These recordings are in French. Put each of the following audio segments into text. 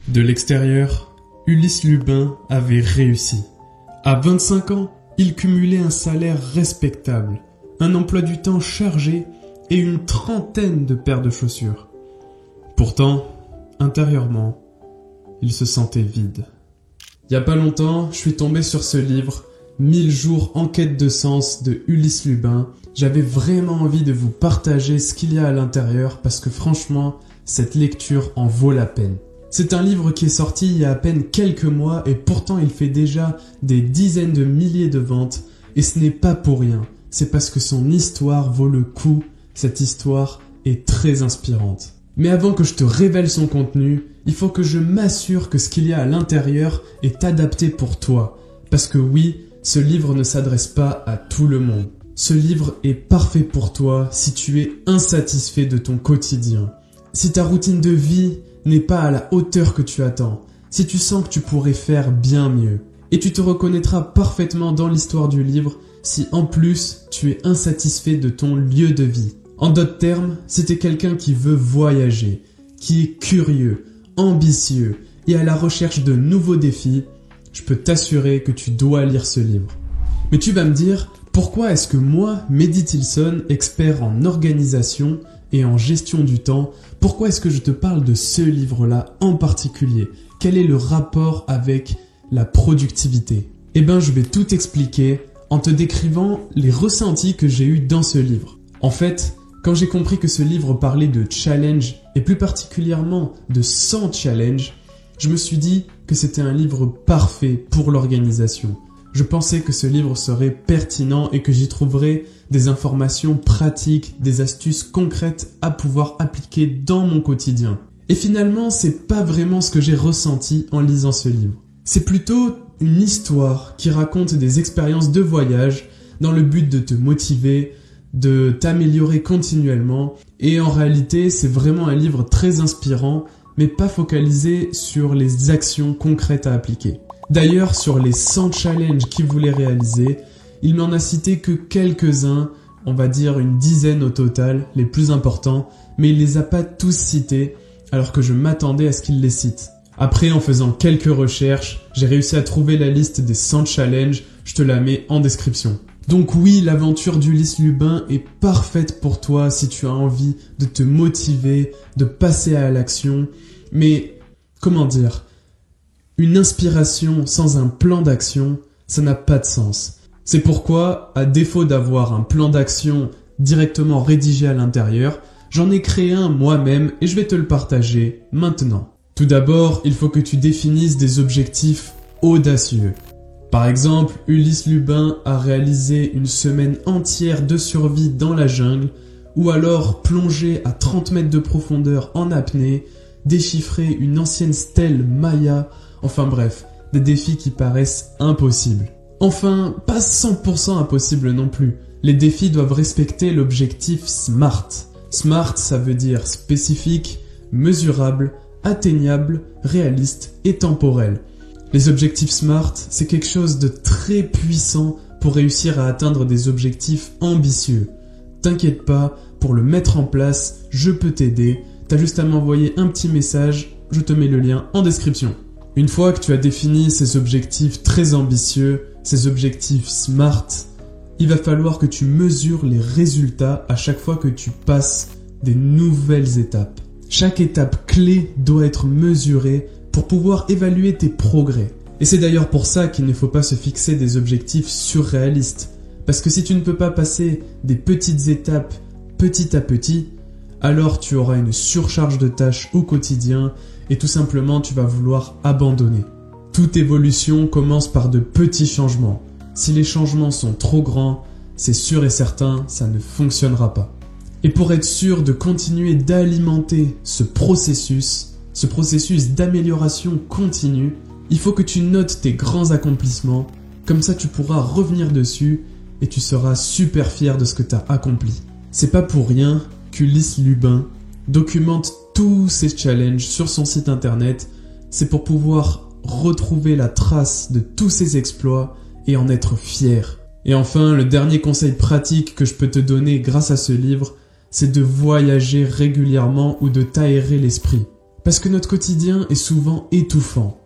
De l'extérieur, Ulysse Lubin avait réussi. À 25 ans, il cumulait un salaire respectable, un emploi du temps chargé et une trentaine de paires de chaussures. Pourtant, intérieurement, il se sentait vide. Il y a pas longtemps, je suis tombé sur ce livre, 1000 jours en quête de sens de Ulysse Lubin. J'avais vraiment envie de vous partager ce qu'il y a à l'intérieur parce que franchement, cette lecture en vaut la peine. C'est un livre qui est sorti il y a à peine quelques mois et pourtant il fait déjà des dizaines de milliers de ventes et ce n'est pas pour rien. C'est parce que son histoire vaut le coup. Cette histoire est très inspirante. Mais avant que je te révèle son contenu, il faut que je m'assure que ce qu'il y a à l'intérieur est adapté pour toi. Parce que oui, ce livre ne s'adresse pas à tout le monde. Ce livre est parfait pour toi si tu es insatisfait de ton quotidien. Si ta routine de vie n'est pas à la hauteur que tu attends, si tu sens que tu pourrais faire bien mieux. Et tu te reconnaîtras parfaitement dans l'histoire du livre si en plus tu es insatisfait de ton lieu de vie. En d'autres termes, si tu es quelqu'un qui veut voyager, qui est curieux, ambitieux et à la recherche de nouveaux défis, je peux t'assurer que tu dois lire ce livre. Mais tu vas me dire, pourquoi est-ce que moi, Mehdi Tilson, expert en organisation et en gestion du temps, pourquoi est-ce que je te parle de ce livre-là en particulier? Quel est le rapport avec la productivité? Eh bien, je vais tout expliquer en te décrivant les ressentis que j'ai eus dans ce livre. En fait, quand j'ai compris que ce livre parlait de challenge et plus particulièrement de 100 challenges, je me suis dit que c'était un livre parfait pour l'organisation. Je pensais que ce livre serait pertinent et que j'y trouverais des informations pratiques, des astuces concrètes à pouvoir appliquer dans mon quotidien. Et finalement, c'est pas vraiment ce que j'ai ressenti en lisant ce livre. C'est plutôt une histoire qui raconte des expériences de voyage dans le but de te motiver, de t'améliorer continuellement. Et en réalité, c'est vraiment un livre très inspirant, mais pas focalisé sur les actions concrètes à appliquer. D'ailleurs, sur les 100 challenges qu'il voulait réaliser, il n'en a cité que quelques-uns, on va dire une dizaine au total, les plus importants, mais il les a pas tous cités, alors que je m'attendais à ce qu'il les cite. Après, en faisant quelques recherches, j'ai réussi à trouver la liste des 100 challenges, je te la mets en description. Donc oui, l'aventure d'Ulysse Lubin est parfaite pour toi si tu as envie de te motiver, de passer à l'action, mais comment dire ? Une inspiration sans un plan d'action, ça n'a pas de sens. C'est pourquoi, à défaut d'avoir un plan d'action directement rédigé à l'intérieur, j'en ai créé un moi-même et je vais te le partager maintenant. Tout d'abord, il faut que tu définisses des objectifs audacieux. Par exemple, Ulysse Lubin a réalisé une semaine entière de survie dans la jungle, ou alors plonger à 30 mètres de profondeur en apnée, déchiffrer une ancienne stèle Maya. Enfin bref, des défis qui paraissent impossibles. Enfin, pas 100% impossibles non plus. Les défis doivent respecter l'objectif SMART. SMART, ça veut dire spécifique, mesurable, atteignable, réaliste et temporel. Les objectifs SMART, c'est quelque chose de très puissant pour réussir à atteindre des objectifs ambitieux. T'inquiète pas, pour le mettre en place, je peux t'aider. T'as juste à m'envoyer un petit message, je te mets le lien en description. Une fois que tu as défini ces objectifs très ambitieux, ces objectifs SMART, il va falloir que tu mesures les résultats à chaque fois que tu passes des nouvelles étapes. Chaque étape clé doit être mesurée pour pouvoir évaluer tes progrès. Et c'est d'ailleurs pour ça qu'il ne faut pas se fixer des objectifs surréalistes. Parce que si tu ne peux pas passer des petites étapes petit à petit, alors tu auras une surcharge de tâches au quotidien et tout simplement tu vas vouloir abandonner. Toute évolution commence par de petits changements. Si les changements sont trop grands, c'est sûr et certain, ça ne fonctionnera pas. Et pour être sûr de continuer d'alimenter ce processus d'amélioration continue, il faut que tu notes tes grands accomplissements, comme ça tu pourras revenir dessus et tu seras super fier de ce que tu as accompli. C'est pas pour rien qu'Ulysse Lubin documente tous ces challenges sur son site internet, c'est pour pouvoir retrouver la trace de tous ses exploits et en être fier. Et enfin, le dernier conseil pratique que je peux te donner grâce à ce livre, c'est de voyager régulièrement ou de t'aérer l'esprit. Parce que notre quotidien est souvent étouffant.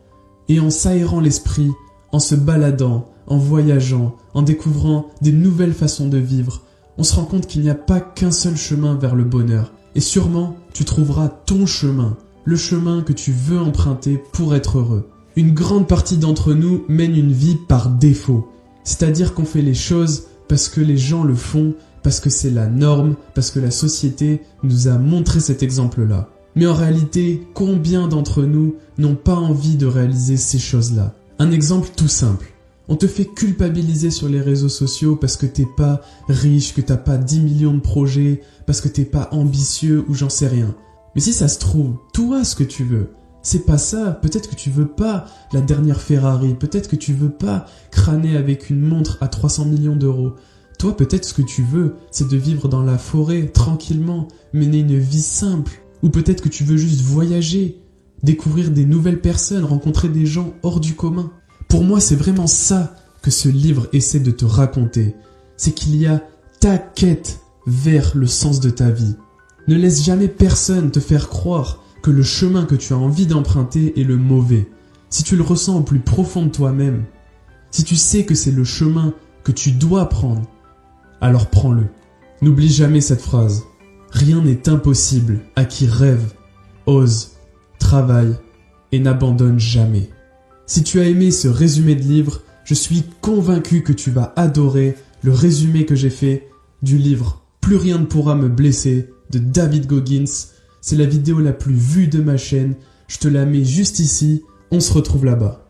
Et en s'aérant l'esprit, en se baladant, en voyageant, en découvrant des nouvelles façons de vivre, on se rend compte qu'il n'y a pas qu'un seul chemin vers le bonheur. Et sûrement, tu trouveras ton chemin, le chemin que tu veux emprunter pour être heureux. Une grande partie d'entre nous mène une vie par défaut. C'est-à-dire qu'on fait les choses parce que les gens le font, parce que c'est la norme, parce que la société nous a montré cet exemple-là. Mais en réalité, combien d'entre nous n'ont pas envie de réaliser ces choses-là? Un exemple tout simple. On te fait culpabiliser sur les réseaux sociaux parce que t'es pas riche, que t'as pas 10 millions de projets, parce que t'es pas ambitieux ou j'en sais rien. Mais si ça se trouve, toi ce que tu veux, c'est pas ça. Peut-être que tu veux pas la dernière Ferrari, peut-être que tu veux pas crâner avec une montre à 300 millions d'euros. Toi, peut-être ce que tu veux, c'est de vivre dans la forêt, tranquillement, mener une vie simple. Ou peut-être que tu veux juste voyager, découvrir des nouvelles personnes, rencontrer des gens hors du commun. Pour moi, c'est vraiment ça que ce livre essaie de te raconter. C'est qu'il y a ta quête vers le sens de ta vie. Ne laisse jamais personne te faire croire que le chemin que tu as envie d'emprunter est le mauvais. Si tu le ressens au plus profond de toi-même, si tu sais que c'est le chemin que tu dois prendre, alors prends-le. N'oublie jamais cette phrase. Rien n'est impossible à qui rêve, ose, travaille et n'abandonne jamais. Si tu as aimé ce résumé de livre, je suis convaincu que tu vas adorer le résumé que j'ai fait du livre « Plus rien ne pourra me blesser » de David Goggins. C'est la vidéo la plus vue de ma chaîne. Je te la mets juste ici. On se retrouve là-bas.